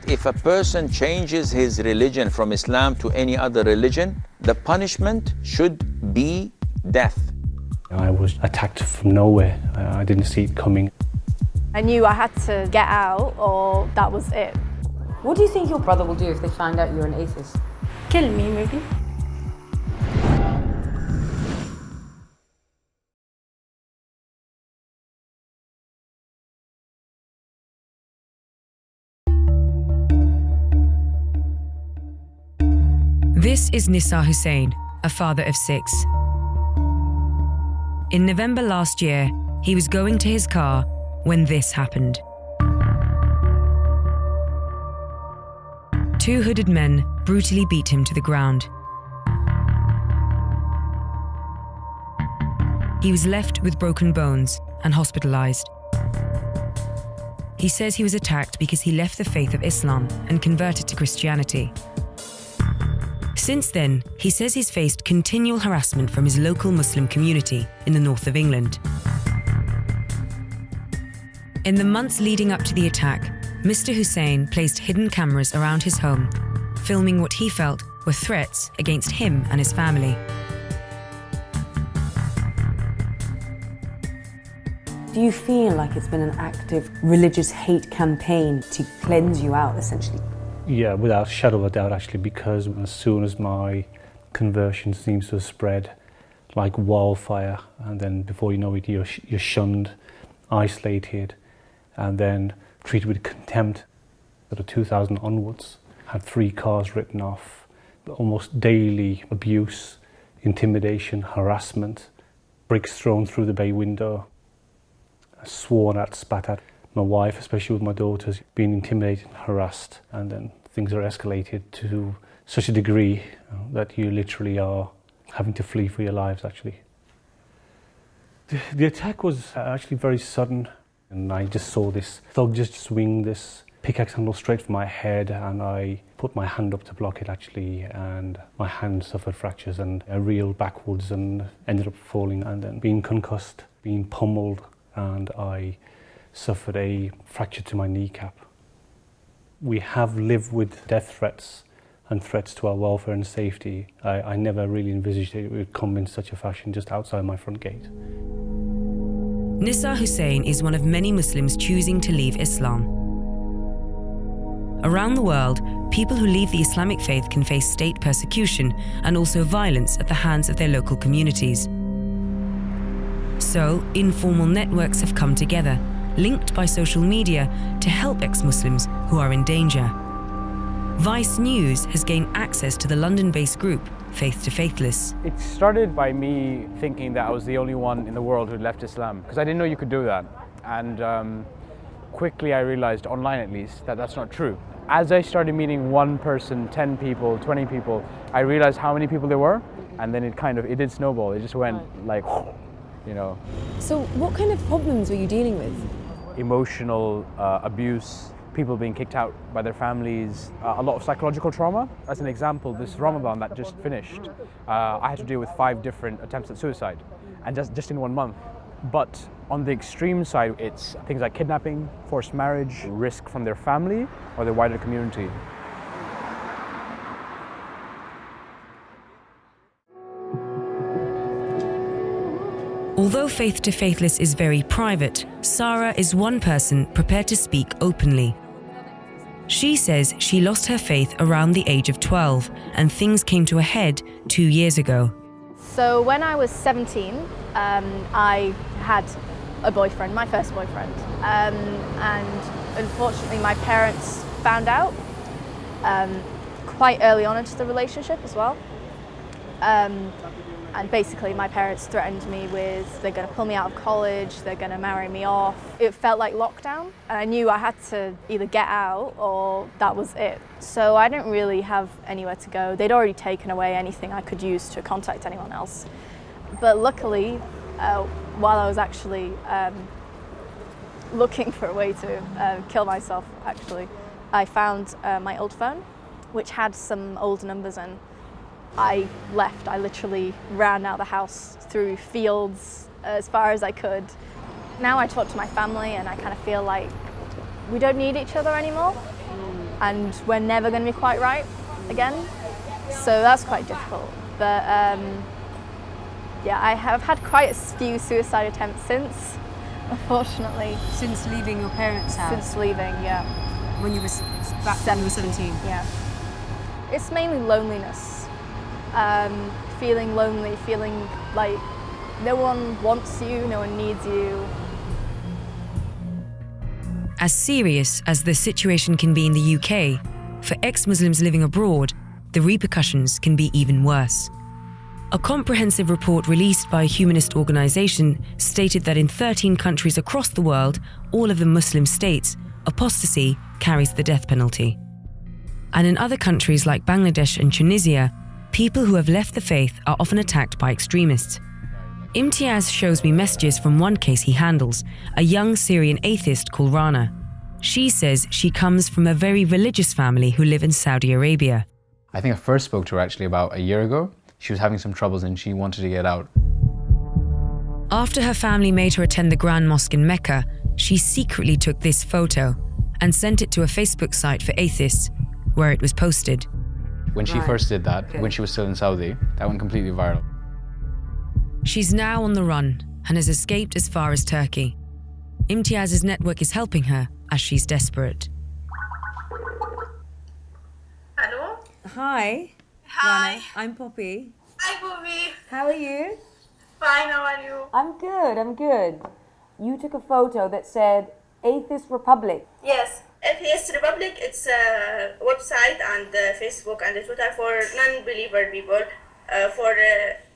if a person changes his religion from Islam to any other religion, the punishment should be death. I was attacked from nowhere. I didn't see it coming. I knew I had to get out or that was it. What do you think your brother will do if they find out you're an atheist? Kill me, maybe. This is Nissa Hussain, a father of 6. In November last year, he was going to his car when this happened. 2 hooded men brutally beat him to the ground. He was left with broken bones and hospitalized. He says he was attacked because he left the faith of Islam and converted to Christianity. Since then, he says he's faced continual harassment from his local Muslim community in the north of England. In the months leading up to the attack, Mr. Hussain placed hidden cameras around his home, filming what he felt were threats against him and his family. Do you feel like it's been an active religious hate campaign to cleanse you out, essentially? Yeah, without a shadow of a doubt, actually, because as soon as my conversion seems to have spread like wildfire, and then before you know it, you're shunned, isolated, and then treated with contempt. Sort of 2000 onwards, had 3 cars written off, almost daily abuse, intimidation, harassment, bricks thrown through the bay window, sworn at, spat at. My wife, especially with my daughters, being intimidated, harassed, and then things are escalated to such a degree that you literally are having to flee for your lives, actually. The attack was actually very sudden, and I just saw this thug just swing this pickaxe handle straight for my head, and I put my hand up to block it, actually, and my hand suffered fractures, and I reeled backwards and ended up falling and then being concussed, being pummeled, and I suffered a fracture to my kneecap. We have lived with death threats and threats to our welfare and safety. I never really envisaged it would come in such a fashion just outside my front gate. Nissa Hussain is one of many Muslims choosing to leave Islam. Around the world, people who leave the Islamic faith can face state persecution and also violence at the hands of their local communities. So, informal networks have come together, linked by social media, to help ex-Muslims who are in danger. Vice News has gained access to the London-based group, Faith to Faithless. It started by me thinking that I was the only one in the world who'd left Islam, because I didn't know you could do that. And quickly I realized, online at least, that that's not true. As I started meeting one person, 10 people, 20 people, I realized how many people there were, and then it did snowball. It just went like, you know. So what kind of problems were you dealing with? Emotional abuse, people being kicked out by their families, a lot of psychological trauma. As an example, this Ramadan that just finished, I had to deal with 5 different attempts at suicide, and just in 1 month. But on the extreme side, it's things like kidnapping, forced marriage, risk from their family or their wider community. Although Faith to Faithless is very private, Sarah is one person prepared to speak openly. She says she lost her faith around the age of 12, and things came to a head 2 years ago. So when I was 17, I had a boyfriend, my first boyfriend, and unfortunately my parents found out quite early on into the relationship as well. And basically my parents threatened me with, they're going to pull me out of college, they're going to marry me off. It felt like lockdown, and I knew I had to either get out or that was it. So I didn't really have anywhere to go. They'd already taken away anything I could use to contact anyone else. But luckily, while I was actually looking for a way to kill myself, actually, I found my old phone, which had some old numbers in. I left. I literally ran out of the house through fields as far as I could. Now I talk to my family and I kind of feel like we don't need each other anymore. and we're never going to be quite right again. So that's quite difficult. But yeah, I have had quite a few suicide attempts since, unfortunately. Since leaving your parents' house? Since leaving, yeah. When you were when you were 17? Yeah. It's mainly loneliness. Feeling lonely, feeling like no one wants you, no one needs you. As serious as the situation can be in the UK, for ex-Muslims living abroad, the repercussions can be even worse. A comprehensive report released by a humanist organisation stated that in 13 countries across the world, all of the Muslim states, apostasy carries the death penalty. And in other countries like Bangladesh and Tunisia, people who have left the faith are often attacked by extremists. Imtiaz shows me messages from one case he handles, a young Syrian atheist called Rana. She says she comes from a very religious family who live in Saudi Arabia. I think I first spoke to her actually about a year ago. She was having some troubles and she wanted to get out. After her family made her attend the Grand Mosque in Mecca, she secretly took this photo and sent it to a Facebook site for atheists, where it was posted. When she first did that, when she was still in Saudi, that went completely viral. She's now on the run and has escaped as far as Turkey. Imtiaz's network is helping her as she's desperate. Hello? Hi. Hi. Rana, I'm Poppy. Hi, Bobby. How are you? Fine, how are you? I'm good. You took a photo that said Atheist Republic. Yes, Atheist Republic, it's a website and Facebook and Twitter for non-believer people, for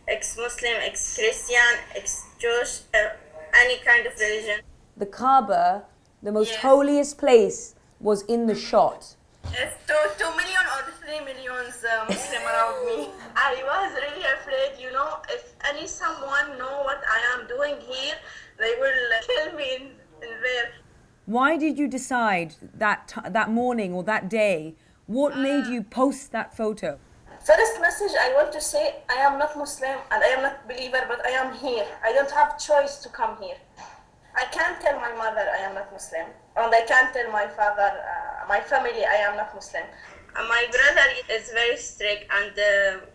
ex-Muslim, ex-Christian, ex-Jewish, any kind of religion. The Kaaba, the most Yes. holiest place, was in the shot. Yes, 2 million or 3 million Muslim around me. I was really afraid, you know, if someone know what I am doing here, they will kill me in there. Why did you decide that morning or that day? What made you post that photo? First message I want to say, I am not Muslim and I am not believer, but I am here. I don't have choice to come here. I can't tell my mother I am not Muslim, and I can't tell my father, my family, I am not Muslim. My brother is very strict, and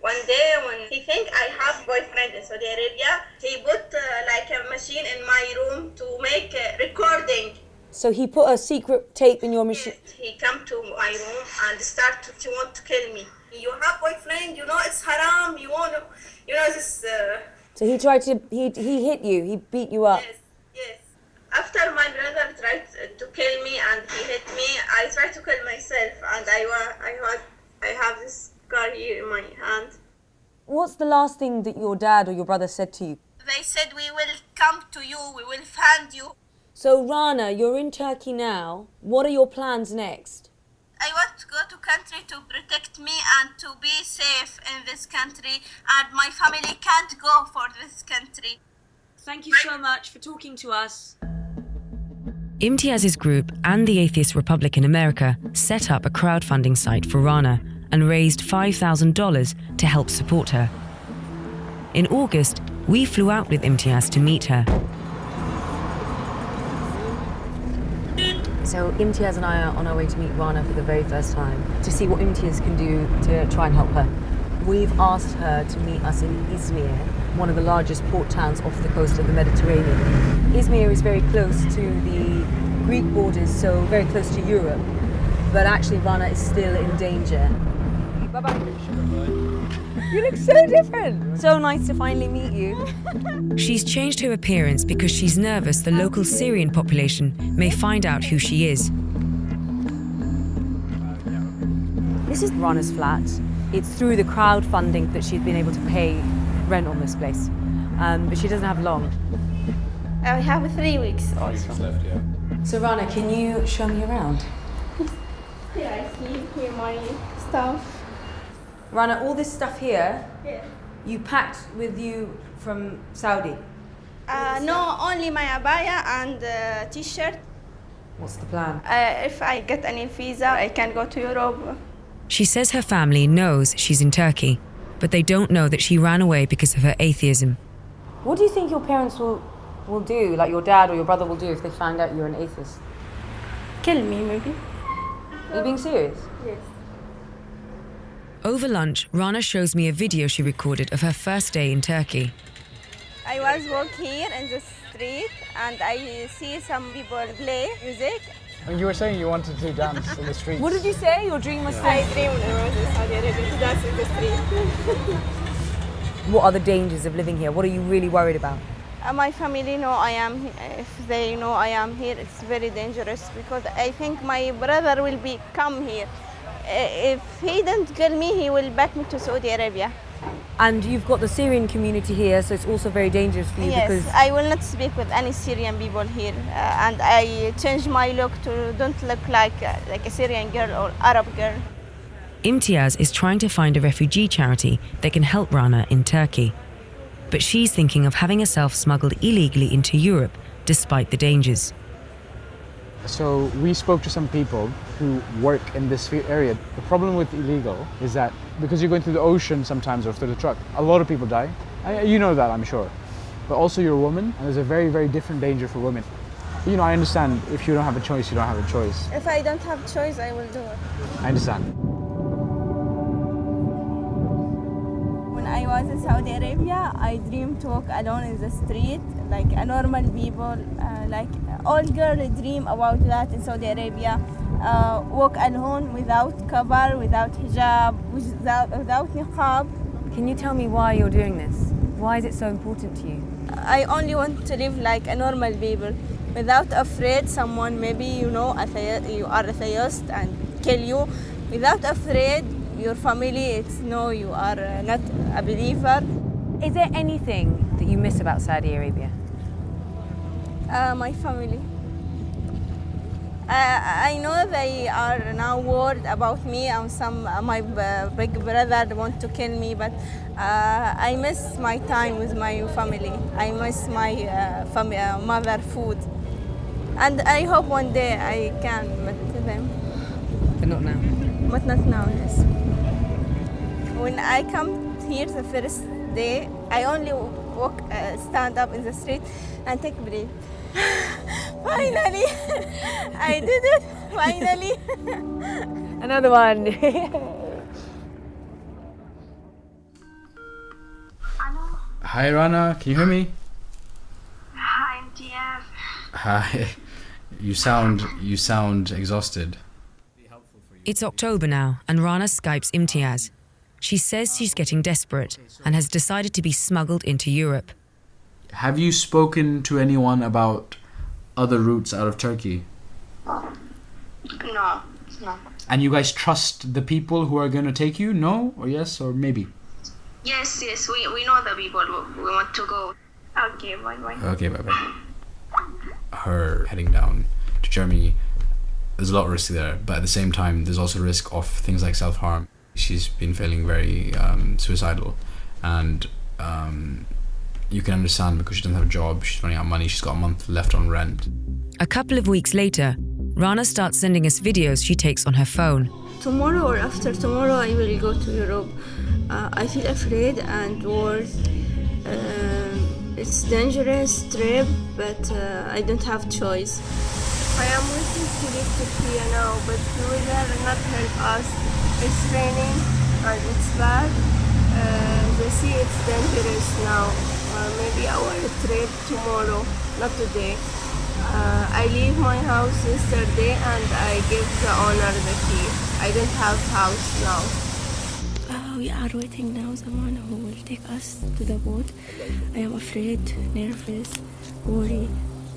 one day when he think I have boyfriend in Saudi Arabia, he put like a machine in my room to make recording. So he put a secret tape in your machine. He come to my room and start to want to kill me. You have boyfriend, you know it's haram. You know this. So he tried to, he hit you, he beat you up. Yes. After my brother tried to kill me and he hit me, I tried to kill myself, and I have this scar here in my hand. What's the last thing that your dad or your brother said to you? They said we will come to you, we will find you. So Rana, you're in Turkey now. What are your plans next? I want to go to country to protect me and to be safe in this country, and my family can't go for this country. Thank you so much for talking to us. Imtiaz's group and the Atheist Republic in America set up a crowdfunding site for Rana and raised $5,000 to help support her. In August, we flew out with Imtiaz to meet her. So Imtiaz and I are on our way to meet Rana for the very first time to see what Imtiaz can do to try and help her. We've asked her to meet us in Izmir, one of the largest port towns off the coast of the Mediterranean. Izmir is very close to the Greek borders, so very close to Europe, but actually Rana is still in danger. Bye-bye. You look so different. So nice to finally meet you. She's changed her appearance because she's nervous the local Syrian population may find out who she is. This is Rana's flat. It's through the crowdfunding that she's been able to pay rent on this place, but she doesn't have long. I have 3 weeks also. Left, yeah. So Rana, can you show me around? Yeah, I see here my stuff. Rana, all this stuff here, Yeah. you packed with you from Saudi. No, only my abaya and t-shirt. What's the plan? If I get any visa, I can go to Europe. She says her family knows she's in Turkey, but they don't know that she ran away because of her atheism. What do you think your parents will do, like your dad or your brother will do if they find out you're an atheist? Kill me, maybe. Are you being serious? Yes. Over lunch, Rana shows me a video she recorded of her first day in Turkey. I was walking here in the street and I see some people play music. You were saying you wanted to dance in the streets. What did you say? Your dream was I dreamed when I was in Saudi Arabia to dance in the street. What are the dangers of living here? What are you really worried about? My family know I am. If they know I am here, it's very dangerous because I think my brother will come here. If he didn't kill me, he will back me to Saudi Arabia. And you've got the Syrian community here, so it's also very dangerous for you Yes, because I will not speak with any Syrian people here, and I changed my look to don't look like a Syrian girl or Arab girl. Imtiaz is trying to find a refugee charity that can help Rana in Turkey. But she's thinking of having herself smuggled illegally into Europe, despite the dangers. So we spoke to some people who work in this area. The problem with illegal is that because you're going through the ocean sometimes or through the truck, a lot of people die. You know that, I'm sure. But also you're a woman, and there's a very, very different danger for women. You know, I understand if you don't have a choice, you don't have a choice. If I don't have choice, I will do it. I understand. When I was in Saudi Arabia, I dreamed to walk alone in the street, like a normal people, like all girls dream about that in Saudi Arabia. Walk alone without cover, without hijab, without niqab. Can you tell me why you're doing this? Why is it so important to you? I only want to live like a normal people, without afraid someone maybe you are atheist and kill you, without afraid your family it's no you are not a believer. Is there anything that you miss about Saudi Arabia? My family. I know they are now worried about me and my big brother want to kill me, but I miss my time with my family. I miss my mother food, and I hope one day I can meet them. But not now. But not now, yes. When I come here the first day, I only stand up in the street and take a breath. Finally, I did it. Finally. Another one. Hi Rana, can you hear me? Hi, Imtiaz. Hi. You sound exhausted. It's October now, and Rana Skypes Imtiaz. She says she's getting desperate and has decided to be smuggled into Europe. Have you spoken to anyone about other routes out of Turkey? No. And you guys trust the people who are going to take you? No? Or yes? Or maybe? Yes, we know the people we want to go. Okay, bye. Okay, bye-bye. Her heading down to Germany, there's a lot of risk there, but at the same time, there's also risk of things like self-harm. She's been feeling very suicidal, and you can understand because she doesn't have a job, she's running out of money, she's got a month left on rent. A couple of weeks later, Rana starts sending us videos she takes on her phone. Tomorrow or after tomorrow, I will go to Europe. I feel afraid and worried. It's dangerous trip, but I don't have choice. I am waiting to leave Turkey now, but the weather will not help us. It's raining and it's bad. The sea is dangerous now. Maybe our trip tomorrow, not today. I leave my house yesterday and I give the owner the key. I don't have house now. We are waiting now someone who will take us to the boat. I am afraid, nervous, worried.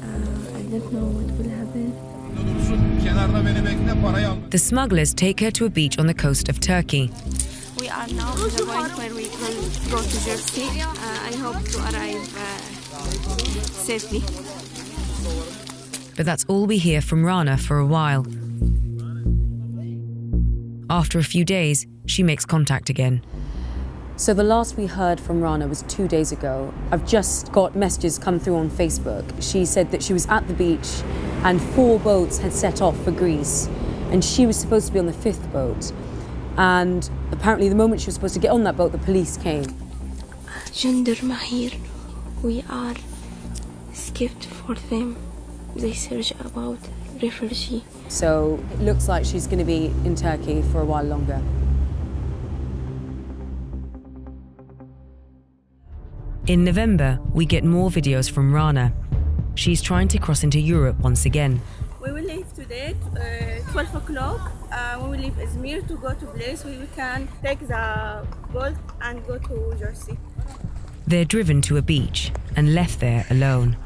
I don't know what will happen. The smugglers take her to a beach on the coast of Turkey. We are now at the point where we will go to Jersey. I hope to arrive safely. But that's all we hear from Rana for a while. After a few days, she makes contact again. So the last we heard from Rana was 2 days ago. I've just got messages come through on Facebook. She said that she was at the beach and 4 boats had set off for Greece, and she was supposed to be on the 5th boat. And apparently the moment she was supposed to get on that boat, the police came. Gendarme here. We are escaped for them. They search about refugee. So it looks like she's going to be in Turkey for a while longer. In November, we get more videos from Rana. She's trying to cross into Europe once again. We will leave today, 12 o'clock. We will leave Izmir to go to place where we can take the boat and go to Jersey. They're driven to a beach and left there alone.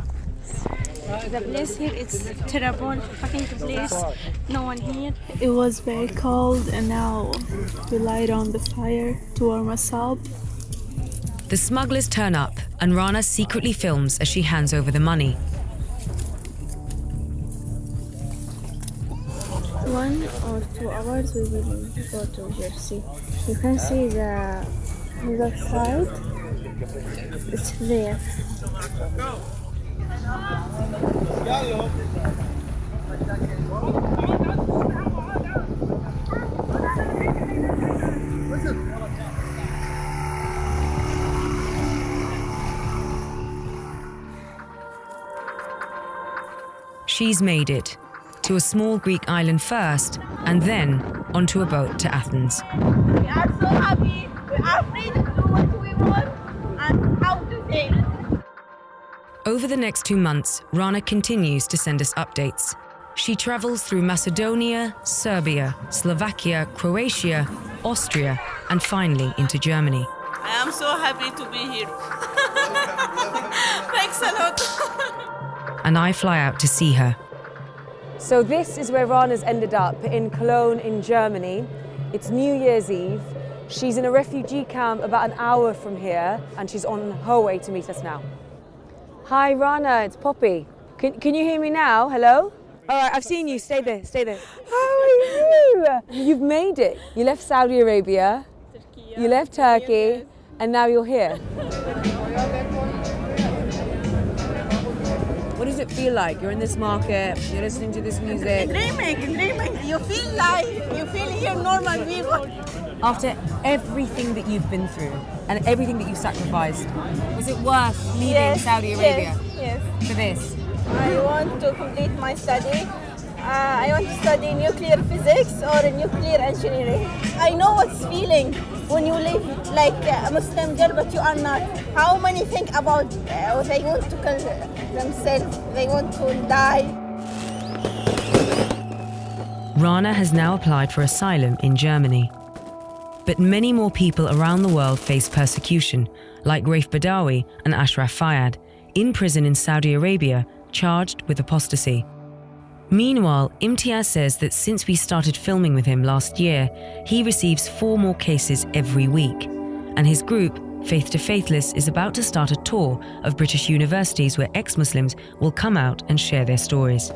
The place here is terrible, fucking place, no one here. It was very cold and now we light on the fire to warm us up. The smugglers turn up and Rana secretly films as she hands over the money. 1 or 2 hours we will go to Jersey. You can see the other side, it's there. She's made it to a small Greek island first and then onto a boat to Athens. We are so happy, we are free to do what we want and how to say it. Over the next 2 months, Rana continues to send us updates. She travels through Macedonia, Serbia, Slovakia, Croatia, Austria, and finally into Germany. I am so happy to be here. Thanks a lot. And I fly out to see her. So this is where Rana's ended up, in Cologne in Germany. It's New Year's Eve. She's in a refugee camp about an hour from here and she's on her way to meet us now. Hi Rana, it's Poppy. Can you hear me now? Hello? All right, I've seen you. Stay there, stay there. How are you? You've made it. You left Saudi Arabia, you left Turkey, and now you're here. What does it feel like? You're in this market, you're listening to this music. Dreaming. You feel life, you feel here normal people. After everything that you've been through and everything that you've sacrificed, was it worth leaving Saudi Arabia Yes. for this? I want to complete my study. I want to study nuclear physics or nuclear engineering. I know what's feeling when you live like a Muslim girl, but you are not. How many think about they want to kill themselves, they want to die. Rana has now applied for asylum in Germany. But many more people around the world face persecution, like Raif Badawi and Ashraf Fayyad, in prison in Saudi Arabia, charged with apostasy. Meanwhile, Imtiaz says that since we started filming with him last year, he receives 4 more cases every week. And his group, Faith to Faithless, is about to start a tour of British universities where ex-Muslims will come out and share their stories.